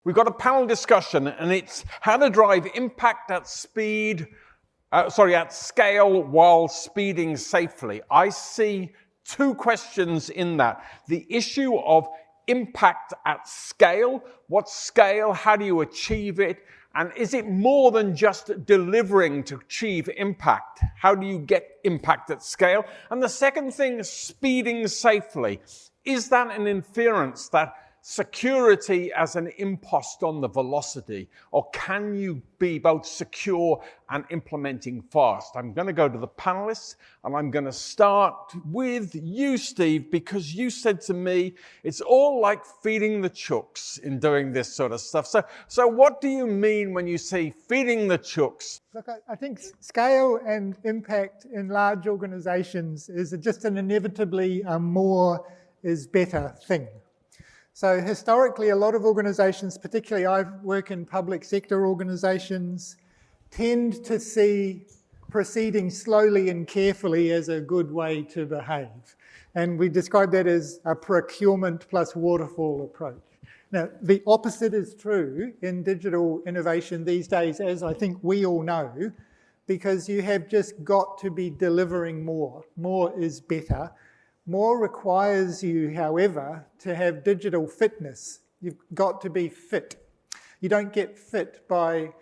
We've got a panel discussion, and it's how to drive impact at at scale while speeding safely. I see two questions in that. The issue of impact at scale. What scale? How do you achieve it? And is it more than just delivering to achieve impact? How do you get impact at scale? And the second thing is speeding safely. Is that an inference that security as an impost on the velocity, or can you be both secure and implementing fast? I'm going to go to the panelists, and I'm going to start with you, Steve, because you said to me, it's all like feeding the chooks in doing this sort of stuff. So what do you mean when you say feeding the chooks? Look, I think scale and impact in large organizations is just an inevitably more is better thing. So historically, a lot of organizations, particularly I work in public sector organizations, tend to see proceeding slowly and carefully as a good way to behave. And we describe that as a procurement plus waterfall approach. Now, the opposite is true in digital innovation these days, as I think we all know, because you have just got to be delivering more. More is better. More requires you, however, to have digital fitness. You've got to be fit. You don't get fit by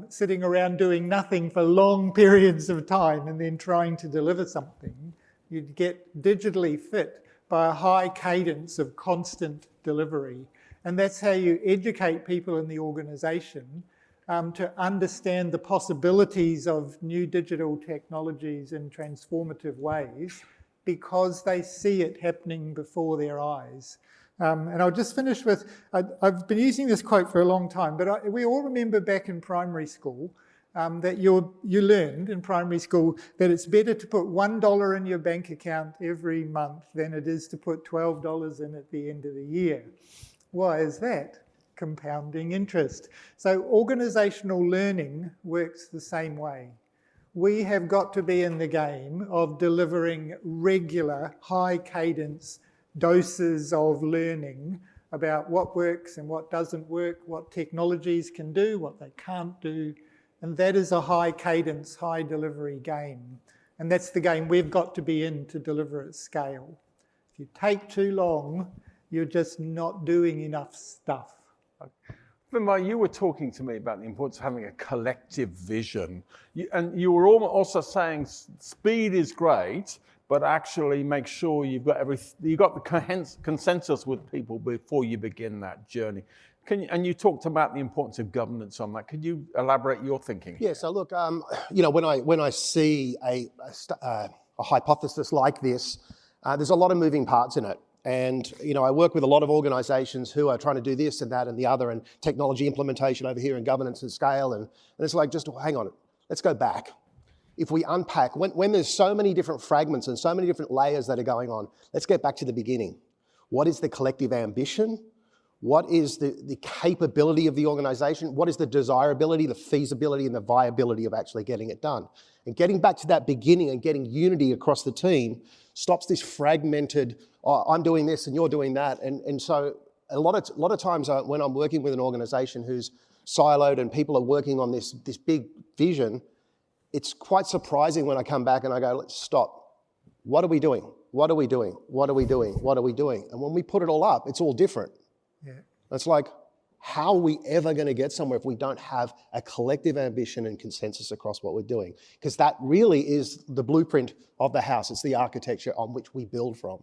sitting around doing nothing for long periods of time and then trying to deliver something. You get digitally fit by a high cadence of constant delivery. And that's how you educate people in the organization to understand the possibilities of new digital technologies in transformative ways, because they see it happening before their eyes. And I'll just finish with, I've been using this quote for a long time, but we all remember back in primary school that you learned in primary school that it's better to put $1 in your bank account every month than it is to put $12 in at the end of the year. Why is that? Compounding interest. So organizational learning works the same way. We have got to be in the game of delivering regular, high cadence doses of learning about what works and what doesn't work, what technologies can do, what they can't do. And that is a high cadence, high delivery game. And that's the game we've got to be in to deliver at scale. If you take too long, you're just not doing enough stuff. Vimar, you were talking to me about the importance of having a collective vision. And you were also saying speed is great, but actually make sure you've got the consensus with people before you begin that journey. And you talked about the importance of governance on that. Could you elaborate your thinking? Yeah, so look, when I see a hypothesis like this, there's a lot of moving parts in it. And, I work with a lot of organizations who are trying to do this and that and the other, and technology implementation over here and governance and scale. And it's like, just hang on, let's go back. If we unpack, when there's so many different fragments and so many different layers that are going on, let's get back to the beginning. What is the collective ambition? What is the capability of the organization? What is the desirability, the feasibility, and the viability of actually getting it done? And getting back to that beginning and getting unity across the team stops this fragmented, I'm doing this and you're doing that. And so a lot of times when I'm working with an organization who's siloed and people are working on this big vision, it's quite surprising when I come back and I go, let's stop. What are we doing? What are we doing? What are we doing? What are we doing? And when we put it all up, it's all different. Yeah. It's like, how are we ever going to get somewhere if we don't have a collective ambition and consensus across what we're doing? Because that really is the blueprint of the house. It's the architecture on which we build from.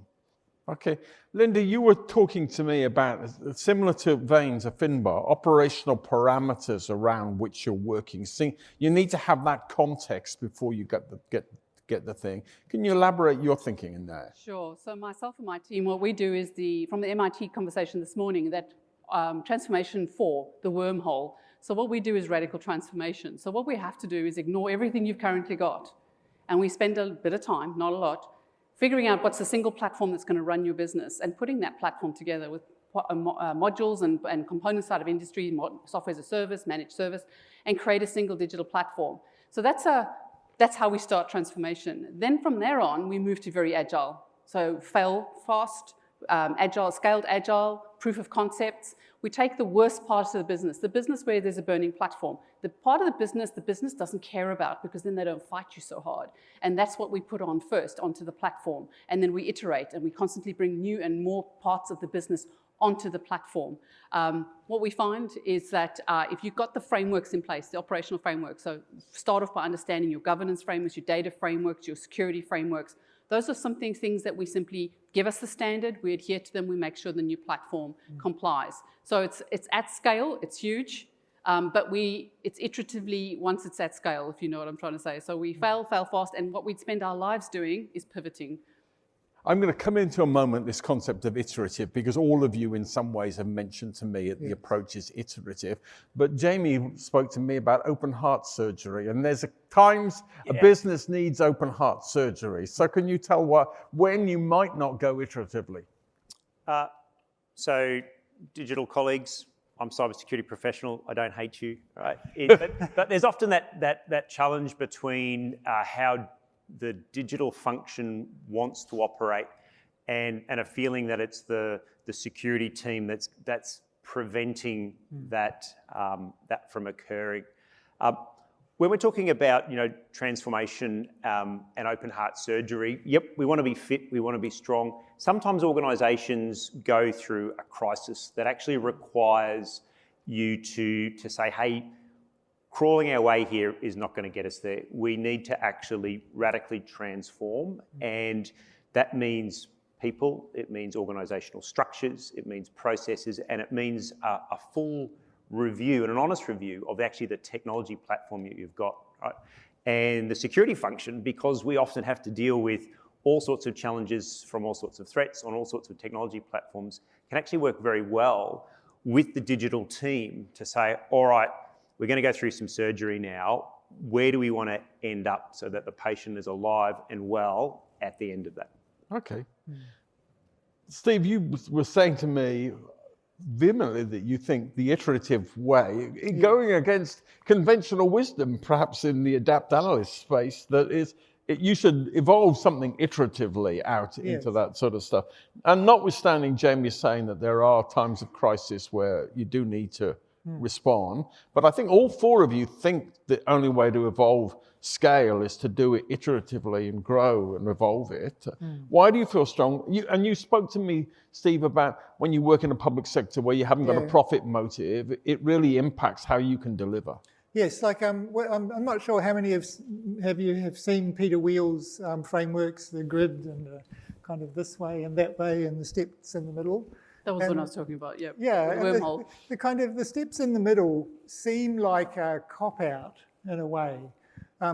Okay. Linda, you were talking to me about, similar to Vane's of Finbar, operational parameters around which you're working. So you need to have that context before you get the thing. Can you elaborate your thinking in that? Sure. So myself and my team, what we do is from the MIT conversation this morning, that transformation 4, the wormhole. So what we do is radical transformation. So what we have to do is ignore everything you've currently got. And we spend a bit of time, not a lot, figuring out what's the single platform that's going to run your business and putting that platform together with modules and components out of industry, software as a service, managed service, and create a single digital platform. So that's how we start transformation. Then from there on, we move to very agile. So fail fast, agile, scaled agile, proof of concepts. We take the worst parts of the business where there's a burning platform. The part of the business doesn't care about, because then they don't fight you so hard. And that's what we put on first, onto the platform. And then we iterate, and we constantly bring new and more parts of the business onto the platform. What we find is that if you've got the frameworks in place, the operational frameworks, so start off by understanding your governance frameworks, your data frameworks, your security frameworks. Those are some things that we simply give us the standard, we adhere to them, we make sure the new platform complies. So it's at scale, it's huge, but it's iteratively once it's at scale, if you know what I'm trying to say. So we fail fast, and what we'd spend our lives doing is pivoting. I'm going to come into a moment this concept of iterative, because all of you in some ways have mentioned to me that the approach is iterative. But Jamie spoke to me about open heart surgery, and there's times a business needs open heart surgery. So can you tell when you might not go iteratively? So digital colleagues, I'm a cybersecurity professional, I don't hate you, right? But there's often that challenge between how the digital function wants to operate and a feeling that it's the security team that's preventing that from occurring. When we're talking about transformation and open heart surgery, we want to be fit, we want to be strong. Sometimes organisations go through a crisis that actually requires you to say, hey, crawling our way here is not going to get us there. We need to actually radically transform, and that means people, it means organisational structures, it means processes, and it means a full review and an honest review of actually the technology platform that you've got, right? And the security function, because we often have to deal with all sorts of challenges from all sorts of threats on all sorts of technology platforms, can actually work very well with the digital team to say, all right, we're going to go through some surgery now. Where do we want to end up so that the patient is alive and well at the end of that? Okay. Steve, you were saying to me vehemently that you think the iterative way, going against conventional wisdom, perhaps in the adapt analyst space, that is, you should evolve something iteratively out into that sort of stuff. And notwithstanding Jamie saying that there are times of crisis where you do need to respond, but I think all four of you think the only way to evolve scale is to do it iteratively and grow and evolve it. Why do you feel strong? You spoke to me, Steve, about when you work in the public sector where you haven't got a profit motive, it really impacts how you can deliver. Yes, like I'm not sure how many of you have seen Peter Wheel's frameworks, the grid and kind of this way and that way and the steps in the middle. That was what I was talking about, yeah. Yeah, the wormhole. The steps in the middle seem like a cop-out in a way,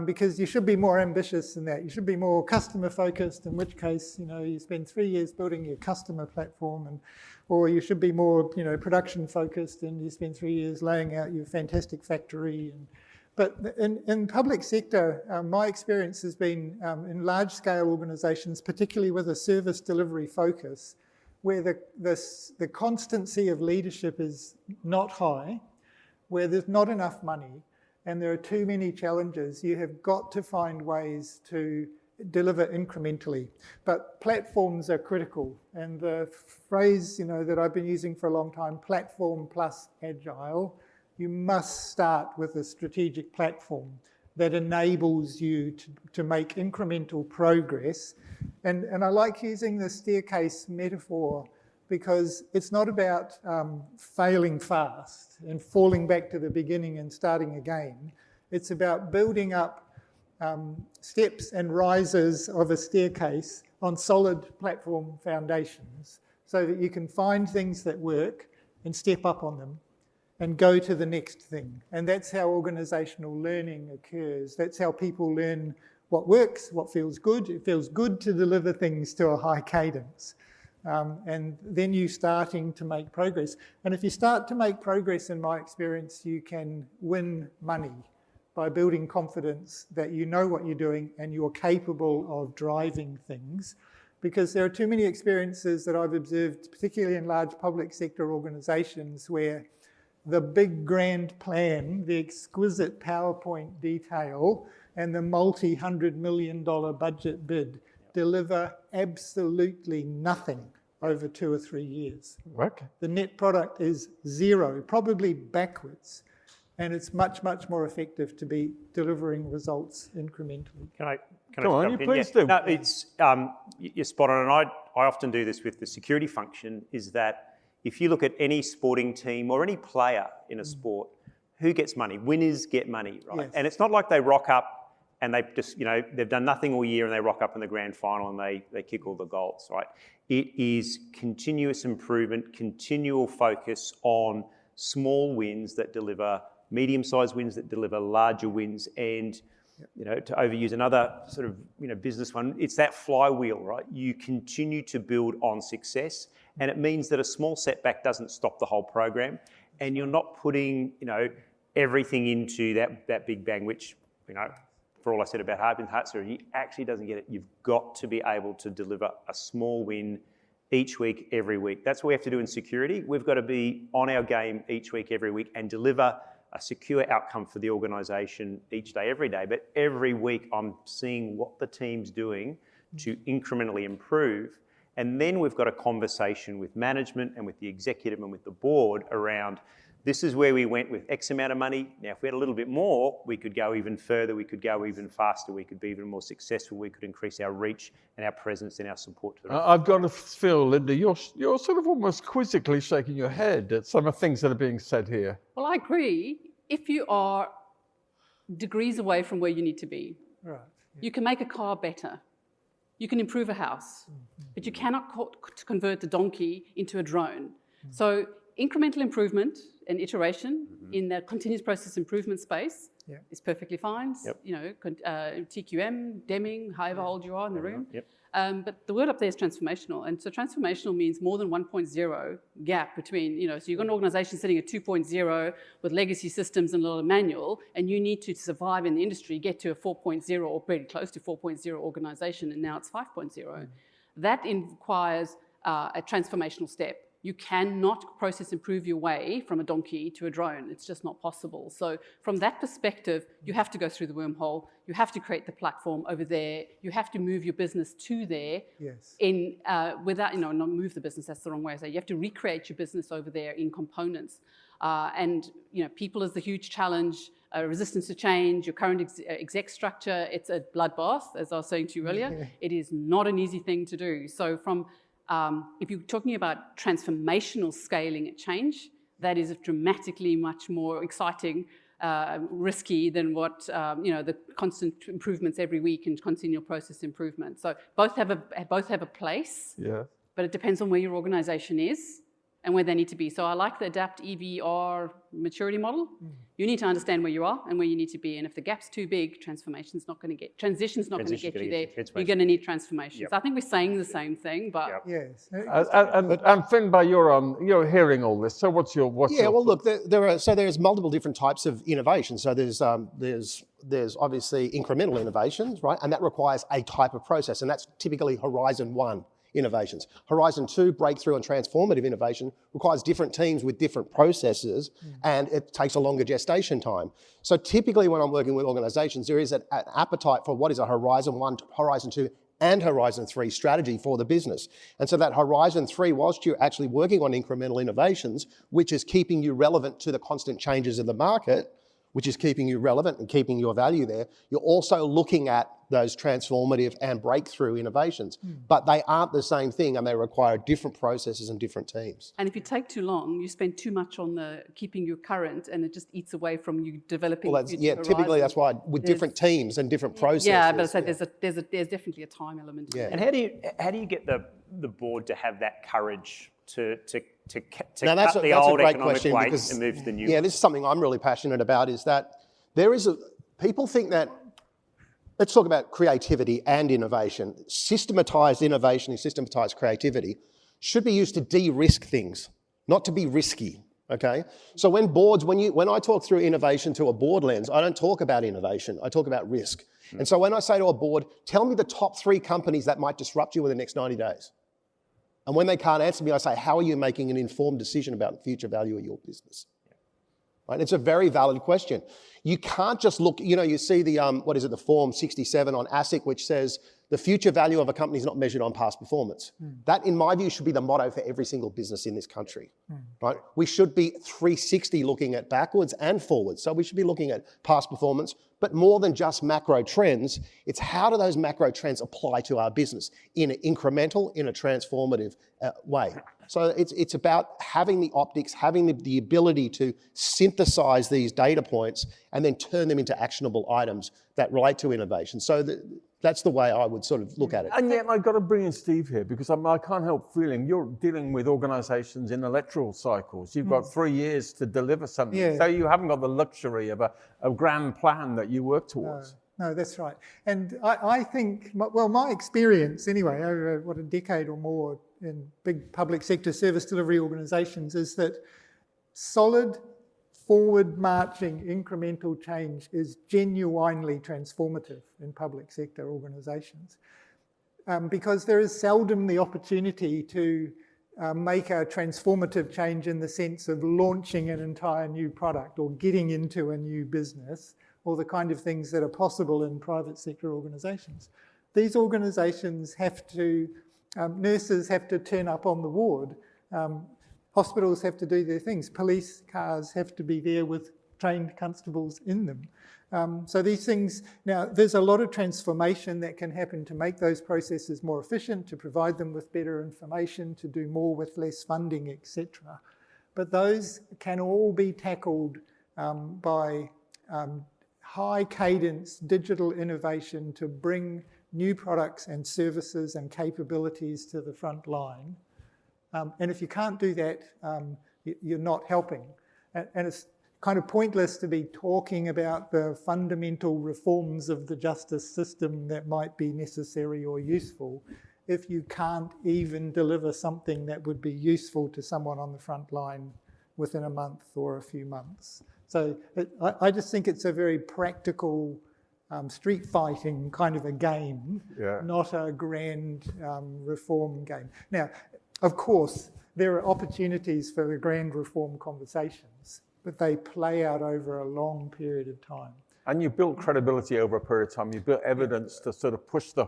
because you should be more ambitious than that. You should be more customer focused, in which case, you spend 3 years building your customer platform, or you should be more, production focused, and you spend 3 years laying out your fantastic factory. But in public sector, my experience has been in large scale organisations, particularly with a service delivery focus, where the constancy of leadership is not high, where there's not enough money, and there are too many challenges. You have got to find ways to deliver incrementally. But platforms are critical, and the phrase that I've been using for a long time, platform plus agile, you must start with a strategic platform that enables you to make incremental progress. And I like using the staircase metaphor because it's not about failing fast and falling back to the beginning and starting again. It's about building up steps and rises of a staircase on solid platform foundations so that you can find things that work and step up on them and go to the next thing. And that's how organisational learning occurs. That's how people learn what works, what feels good. It feels good to deliver things to a high cadence. And then you're starting to make progress. And if you start to make progress, in my experience, you can win money by building confidence that you know what you're doing and you're capable of driving things. Because there are too many experiences that I've observed, particularly in large public sector organisations, where the big grand plan, the exquisite PowerPoint detail, and the multi-$100 million budget bid deliver absolutely nothing over 2 or 3 years. Okay. The net product is 0, probably backwards, and it's much, much more effective to be delivering results incrementally. Can I Go on, jump you in? please Yeah. do. No, it's, you're spot on, and I often do this with the security function, is that if you look at any sporting team or any player in a sport, who gets money? Winners get money, right? Yes. And it's not like they rock up and they just, they've done nothing all year and they rock up in the grand final and they kick all the goals, right? It is continuous improvement, continual focus on small wins that deliver medium-sized wins, that deliver larger wins, and to overuse another sort of business one, it's that flywheel, right? You continue to build on success, and it means that a small setback doesn't stop the whole program, and you're not putting everything into that big bang, which for all I said about Hodgkinson, he actually doesn't get it. You've got to be able to deliver a small win each week, every week. That's what we have to do in security. We've got to be on our game each week, every week, and deliver a secure outcome for the organisation each day, every day. But every week I'm seeing what the team's doing to incrementally improve. And then we've got a conversation with management and with the executive and with the board around, this is where we went with X amount of money. Now, if we had a little bit more, we could go even further, we could go even faster, we could be even more successful, we could increase our reach and our presence and our support to the rest. I've got to feel, Linda, you're sort of almost quizzically shaking your head at some of the things that are being said here. Well, I agree. If you are degrees away from where you need to be, Right. you can make a car better. You can improve a house, but you cannot convert the donkey into a drone. So incremental improvement and iteration in the continuous process improvement space is perfectly fine. TQM, Deming, however old you are in the room. But the word up there is transformational. And so transformational means more than 1.0 gap between, so you've got an organization sitting at 2.0 with legacy systems and a lot of manual, and you need to survive in the industry, get to a 4.0 or pretty close to 4.0 organization, and now it's 5.0. That requires a transformational step. You cannot process improve your way from a donkey to a drone. It's just not possible. So from that perspective, you have to go through the wormhole. You have to create the platform over there. You have to move your business to there. Yes. Without, not move the business, that's the wrong way to say. You have to recreate your business over there in components. People is the huge challenge. Resistance to change, your current exec structure, it's a bloodbath, as I was saying to you earlier. It is not an easy thing to do. So if you're talking about transformational scaling at change, that is dramatically much more exciting, risky than what, the constant improvements every week and continual process improvement. So both have a place, but it depends on where your organization is and where they need to be. So I like the adapt EVR maturity model. You need to understand where you are and where you need to be. And if the gap's too big, transition's not going to get you there. You're going to need transformation. So I think we're saying the same thing, but Yes. And Finbar, you're hearing all this. So what's your look, there's multiple different types of innovation. So there's obviously incremental innovations, right? And that requires a type of process, and that's typically Horizon 1 innovations. Horizon 2, breakthrough and transformative innovation, requires different teams with different processes, and it takes a longer gestation time. So typically when I'm working with organizations, there is an appetite for what is a Horizon 1, Horizon 2, and Horizon 3 strategy for the business. And so that Horizon 3, whilst you're actually working on incremental innovations, which is keeping you relevant to the constant changes in the market, which is keeping you relevant and keeping your value there, you're also looking at those transformative and breakthrough innovations. But they aren't the same thing, and they require different processes and different teams. And if you take too long, you spend too much on the keeping you current, and it just eats away from you developing. Well, typically that's why with different teams and different processes. Yeah, but I said there's definitely a time element. Yeah. And how do you get the board to have that courage to now, cut the old economic weight because, and move to the new? Yeah, this is something I'm really passionate about, is that people think that, let's talk about creativity and innovation. Systematized innovation and systematized creativity should be used to de-risk things, not to be risky, okay? So when I talk through innovation to a board lens, I don't talk about innovation, I talk about risk. And so when I say to a board, tell me the top 3 companies that might disrupt you in the next 90 days. And when they can't answer me, I say, how are you making an informed decision about the future value of your business? Right? It's a very valid question. You can't just look, you see the, the Form 67 on ASIC, which says The future value of a company is not measured on past performance. That, in my view, should be the motto for every single business in this country, right? We should be 360 looking at backwards and forwards. So we should be looking at past performance, but more than just macro trends, it's how do those macro trends apply to our business in an incremental, in a transformative way. So it's about having the optics, having the ability to synthesize these data points and then turn them into actionable items that relate to innovation. So that's the way I would sort of look at it. And yet I've got to bring in Steve here because I can't help feeling you're dealing with organisations in electoral cycles. You've got 3 years to deliver something. Yeah. So you haven't got the luxury of a grand plan that you work towards. No, that's right. And I think, well, my experience anyway, over a decade or more in big public sector service delivery organisations is that solid, forward-marching incremental change is genuinely transformative in public sector organisations because there is seldom the opportunity to make a transformative change in the sense of launching an entire new product or getting into a new business or the kind of things that are possible in private sector organisations. These organisations have to, nurses have to turn up on the ward, hospitals have to do their things, police cars have to be there with trained constables in them. So these things, now there's a lot of transformation that can happen to make those processes more efficient, to provide them with better information, to do more with less funding, etc. But those can all be tackled by high cadence digital innovation to bring new products and services and capabilities to the front line. And if you can't do that, you're not helping. And it's kind of pointless to be talking about the fundamental reforms of the justice system that might be necessary or useful if you can't even deliver something that would be useful to someone on the front line within a month or a few months. So I just think it's a very practical street fighting kind of a game, not a grand reform game. Now, of course, there are opportunities for the grand reform conversations, but they play out over a long period of time. And you built credibility over a period of time. You built evidence to sort of push the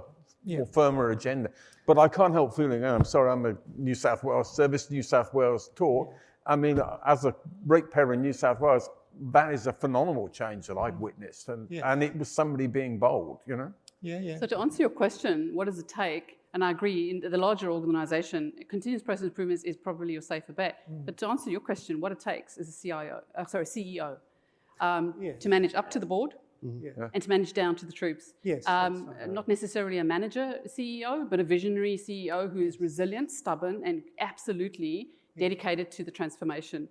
firmer agenda. But I can't help feeling, I'm sorry, I'm a New South Wales Service, New South Wales talk. I mean, as a ratepayer in New South Wales, that is a phenomenal change that I've witnessed. And it was somebody being bold, you know? Yeah. So to answer your question, what does it take? And I agree, in the larger organisation, continuous process improvements is probably your safer bet. But to answer your question, what it takes is a CEO to manage up to the board and to manage down to the troops. Yes, not necessarily a manager CEO, but a visionary CEO who is resilient, stubborn, and absolutely dedicated to the transformation.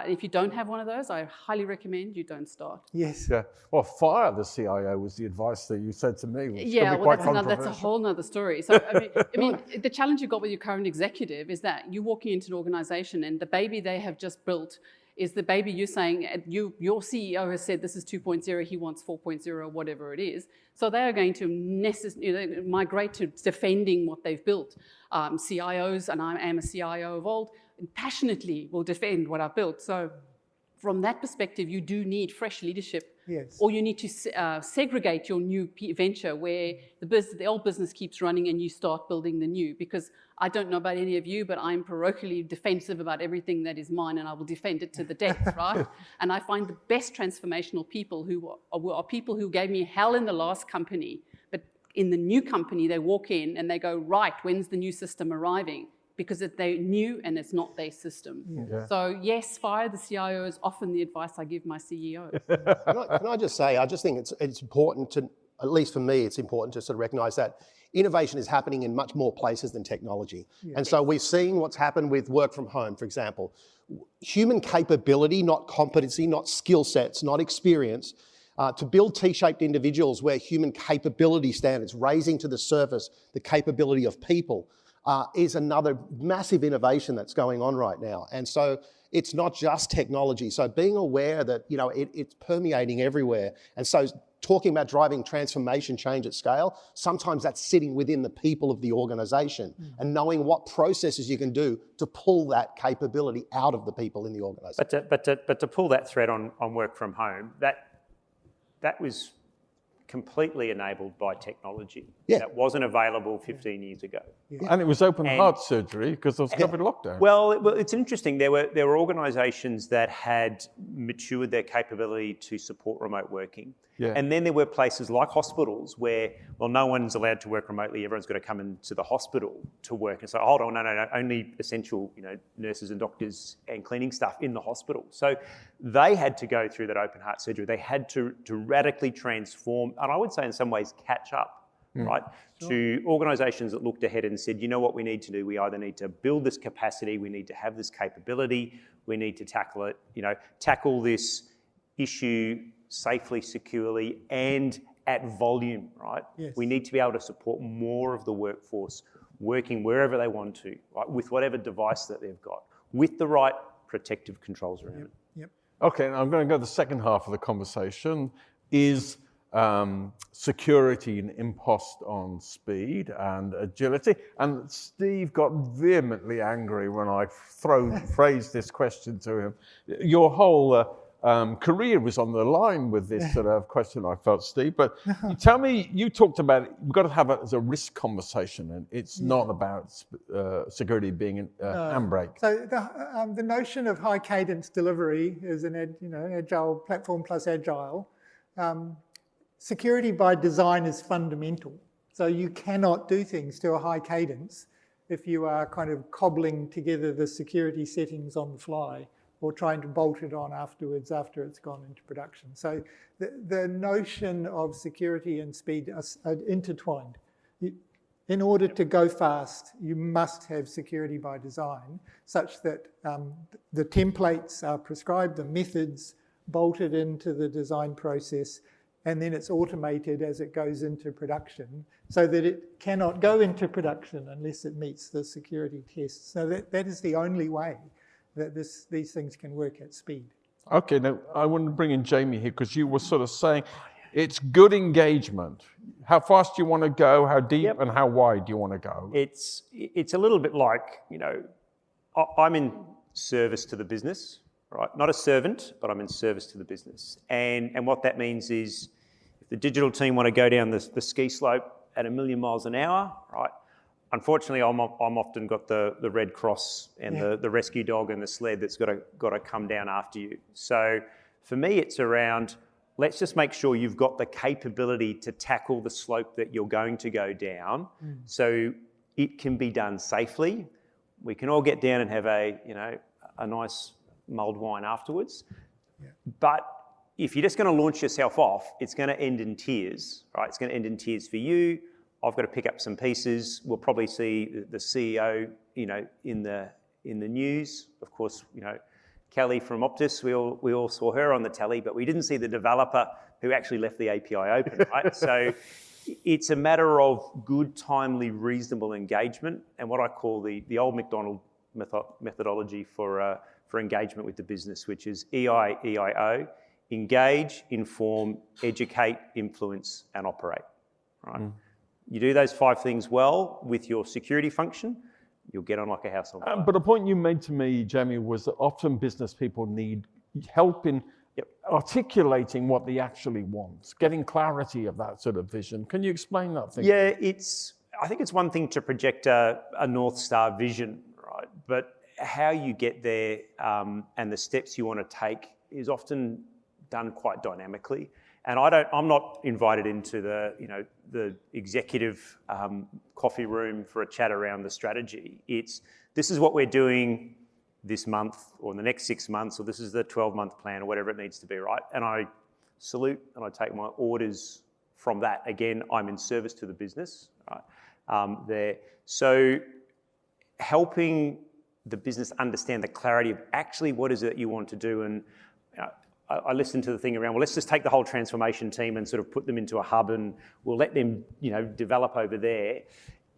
If you don't have one of those, I highly recommend you don't start. Yes. Yeah. Well, fire the CIO was the advice that you said to me. Which Yeah, well, that's a whole nother story. So, I mean, the challenge you've got with your current executive is that you're walking into an organisation and the baby they have just built is the baby you're saying, your CEO has said this is 2.0, he wants 4.0, whatever it is. So they are going to migrate to defending what they've built. CIOs, and I am a CIO of old, passionately will defend what I've built. So from that perspective, you do need fresh leadership. Yes. Or you need to segregate your new venture where the old business keeps running and you start building the new. Because I don't know about any of you, but I'm parochially defensive about everything that is mine and I will defend it to the death, right? And I find the best transformational people who are people who gave me hell in the last company, but in the new company, they walk in and they go, right, when's the new system arriving? Because they're new and it's not their system. Yeah. So yes, fire the CIO is often the advice I give my CEO. Can I just say, I just think it's important to, at least for me, it's important to sort of recognise that innovation is happening in much more places than technology. Yeah. And so we're seeing what's happened with work from home, for example. Human capability, not competency, not skill sets, not experience, to build T-shaped individuals where human capability standards, raising to the surface the capability of people, is another massive innovation that's going on right now. And so it's not just technology. So being aware that, you know, it's permeating everywhere. And so talking about driving transformation change at scale, sometimes that's sitting within the people of the organisation and knowing what processes you can do to pull that capability out of the people in the organisation. But to pull that thread on work from home, that was completely enabled by technology. Yeah. That wasn't available 15 years ago. And it was open heart surgery because of COVID lockdown. Well, it's interesting. There were organisations that had matured their capability to support remote working. Yeah. And then there were places like hospitals where, well, no one's allowed to work remotely. Everyone's got to come into the hospital to work. And so, hold on, no, only essential, nurses and doctors and cleaning staff in the hospital. So they had to go through that open heart surgery. They had to radically transform, and I would say in some ways catch up, right, to organisations that looked ahead and said, you know what we need to do? We either need to build this capacity, we need to have this capability, we need to tackle it, tackle this issue safely, securely, and at volume, right? Yes. We need to be able to support more of the workforce working wherever they want to, right, with whatever device that they've got, with the right protective controls around it. Yep. Okay, now I'm going to go to the second half of the conversation, is security and impost on speed and agility. And Steve got vehemently angry when I phrased this question to him. Your whole career was on the line with this sort of question, I felt, Steve. But tell me, you talked about it, we've got to have it as a risk conversation, and it's not about security being an handbrake. So the notion of high cadence delivery is an agile platform plus agile. Security by design is fundamental. So you cannot do things to a high cadence if you are kind of cobbling together the security settings on the fly or trying to bolt it on afterwards after it's gone into production. So the notion of security and speed are intertwined. In order to go fast, you must have security by design such that the templates are prescribed, the methods bolted into the design process, and then it's automated as it goes into production so that it cannot go into production unless it meets the security tests. So that is the only way that these things can work at speed. Okay, now I want to bring in Jamie here because you were sort of saying it's good engagement. How fast do you want to go? How deep and how wide do you want to go? It's a little bit like, I'm in service to the business, right? Not a servant, but I'm in service to the business. And what that means is if the digital team want to go down the ski slope at 1,000,000 miles an hour, right? Unfortunately, I'm often got the Red Cross and the rescue dog and the sled that's got to come down after you. So for me, it's around, let's just make sure you've got the capability to tackle the slope that you're going to go down so it can be done safely. We can all get down and have a nice mulled wine afterwards. Yeah. But if you're just going to launch yourself off, it's going to end in tears, right? It's going to end in tears for you. I've got to pick up some pieces. We'll probably see the CEO, in the news. Of course, Kelly from Optus, we all saw her on the telly, but we didn't see the developer who actually left the API open, right? So it's a matter of good, timely, reasonable engagement, and what I call the old McDonald methodology for engagement with the business, which is EIO: engage, inform, educate, influence, and operate. Right? You do those 5 things well with your security function, you'll get on like a house on fire. But a point you made to me, Jamie, was that often business people need help in articulating what they actually want, getting clarity of that sort of vision. Can you explain that thing? Yeah, I think it's one thing to project a North Star vision, right? But how you get there and the steps you want to take is often done quite dynamically. And I'm not invited into the executive coffee room for a chat around the strategy. This is what we're doing this month or in the next 6 months, or this is the 12-month plan or whatever it needs to be, right? And I salute and I take my orders from that. Again, I'm in service to the business, right? There. So helping the business understand the clarity of actually what is it you want to do. And I listened to the thing around, well, let's just take the whole transformation team and sort of put them into a hub and we'll let them, develop over there.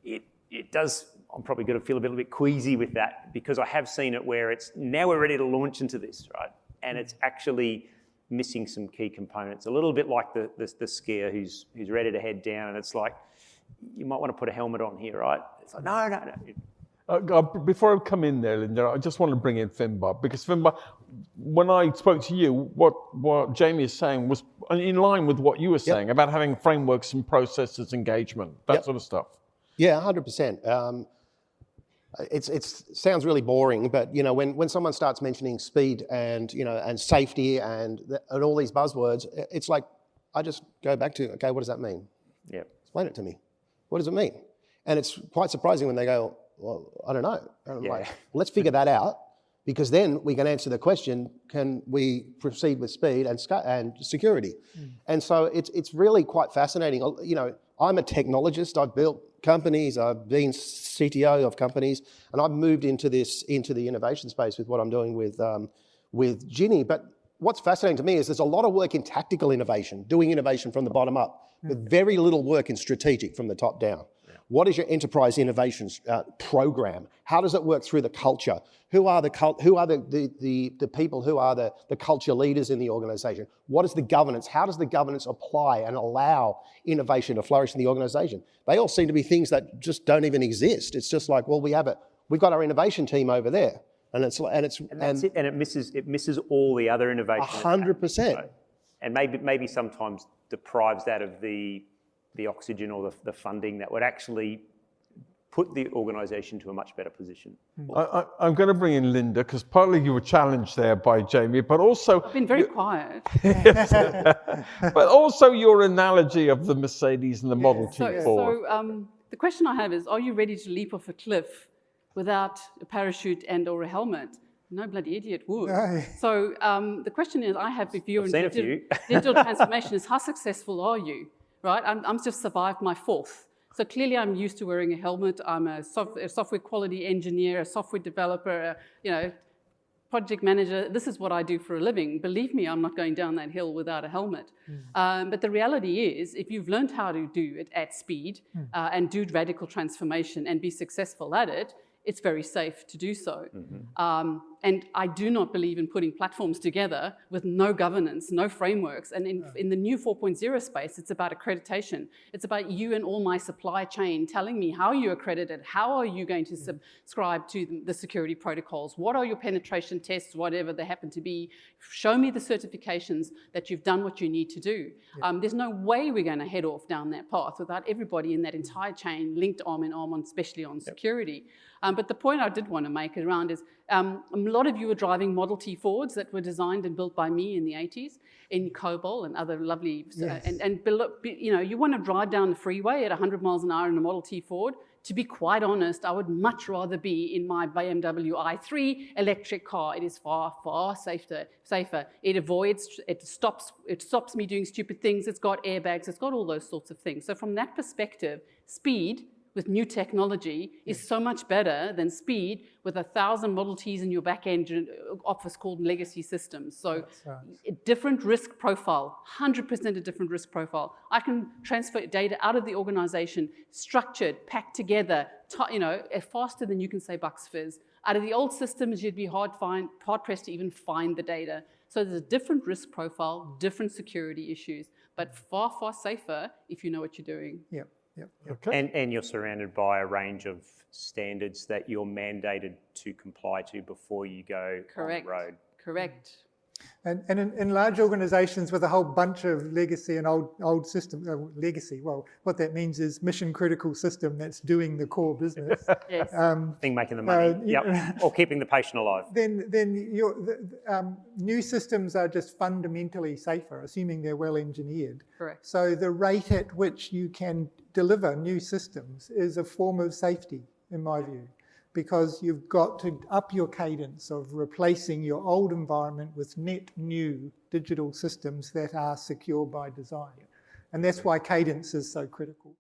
It does, I'm probably going to feel a little bit queasy with that because I have seen it where it's, now we're ready to launch into this, right? And it's actually missing some key components. A little bit like the skier who's ready to head down and it's like, you might want to put a helmet on here, right? It's like, no. Before I come in there, Linda, I just want to bring in Finbar because Finbar, when I spoke to you, what Jamie is saying was in line with what you were saying about having frameworks and processes, engagement, that sort of stuff. Yeah, 100%. It sounds really boring, but when someone starts mentioning speed and and safety and all these buzzwords, it's like I just go back to, okay, what does that mean? Yeah. Explain it to me. What does it mean? And it's quite surprising when they go, well, I don't know. And I'm like, well, let's figure that out, because then we can answer the question, can we proceed with speed and security? And so it's really quite fascinating. I'm a technologist. I've built companies. I've been CTO of companies, and I've moved into the innovation space with what I'm doing with Ginny. But what's fascinating to me is there's a lot of work in tactical innovation, doing innovation from the bottom up, with very little work in strategic from the top down. What is your enterprise innovations program? How does it work through the culture? Who are the people who are the culture leaders in the organization? What is the governance? How does the governance apply and allow innovation to flourish in the organization? They all seem to be things that just don't even exist. It's just like, well, we've got our innovation team over there, and it misses all the other innovation. 100%. And maybe sometimes deprives that of the oxygen or the funding that would actually put the organisation to a much better position. I'm going to bring in Linda, because partly you were challenged there by Jamie, but also... I've been very quiet. But also your analogy of the Mercedes and the Model T Ford. So the question I have is, are you ready to leap off a cliff without a parachute and or a helmet? No bloody idiot would. No. So the question is, I have, if you're in digital transformation, is how successful are you? Right, I'm just survived my fourth. So clearly I'm used to wearing a helmet. I'm a software quality engineer, a software developer, project manager. This is what I do for a living. Believe me, I'm not going down that hill without a helmet. But the reality is, if you've learned how to do it at speed and do radical transformation and be successful at it, it's very safe to do so. And I do not believe in putting platforms together with no governance, no frameworks. And in the new 4.0 space, it's about accreditation. It's about you and all my supply chain telling me how you accredited, how are you going to subscribe to the security protocols, what are your penetration tests, whatever they happen to be. Show me the certifications that you've done what you need to do. There's no way we're going to head off down that path without everybody in that entire chain linked arm in arm, especially on security. But the point I did want to make around is a lot of you are driving Model T Fords that were designed and built by me in the 80s in COBOL and other lovely, you want to drive down the freeway at 100 miles an hour in a Model T Ford. To be quite honest, I would much rather be in my BMW i3 electric car. It is far, far safer. It stops me doing stupid things. It's got airbags. It's got all those sorts of things. So from that perspective, speed with new technology is so much better than speed with 1,000 Model Ts in your back end office called legacy systems. So a different risk profile, 100% a different risk profile. I can transfer data out of the organization, structured, packed together, faster than you can say Bucks Fizz. Out of the old systems, you'd be hard-pressed to even find the data. So there's a different risk profile, different security issues, but far, far safer if you know what you're doing. Yep. Okay. And you're surrounded by a range of standards that you're mandated to comply to before you go on the road. Correct. And in large organizations with a whole bunch of legacy and old systems, well, what that means is mission critical system that's doing the core business. Yes. Thing making the money, or keeping the patient alive. Then new systems are just fundamentally safer, assuming they're well engineered. Correct. So the rate at which you can deliver new systems is a form of safety, in my view, because you've got to up your cadence of replacing your old environment with net new digital systems that are secure by design. And that's why cadence is so critical.